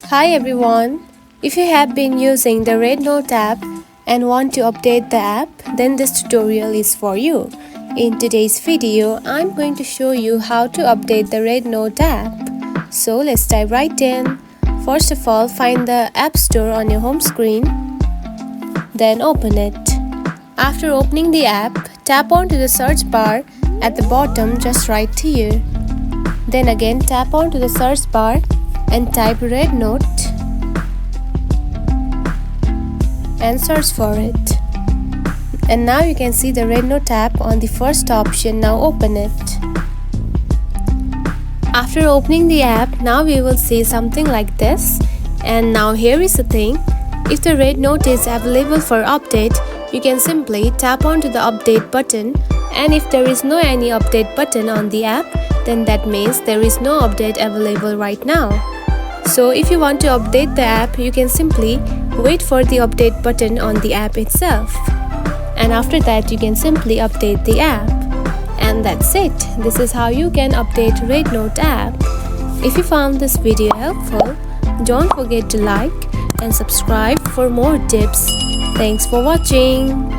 Hi everyone! If you have been using the RedNOTE app and want to update the app, then this tutorial is for you. In today's video, I'm going to show you how to update the RedNOTE app. So let's dive right in. First of all, find the App Store on your home screen, then open it. After opening the app, tap onto the search bar at the bottom just right to you. Then again tap onto the search bar and type RedNOTE and search for it. And now you can see the RedNOTE app on the first option. Now open it. After opening the app, now we will see something like this. And now here is the thing. If the RedNOTE is available for update, you can simply tap onto the update button, and if there is no any update button on the app, then that means there is no update available right now. So if you want to update the app, you can simply wait for the update button on the app itself. And after that, you can simply update the app. And that's it. This is how you can update RedNOTE app. If you found this video helpful, don't forget to like and subscribe for more tips. Thanks for watching.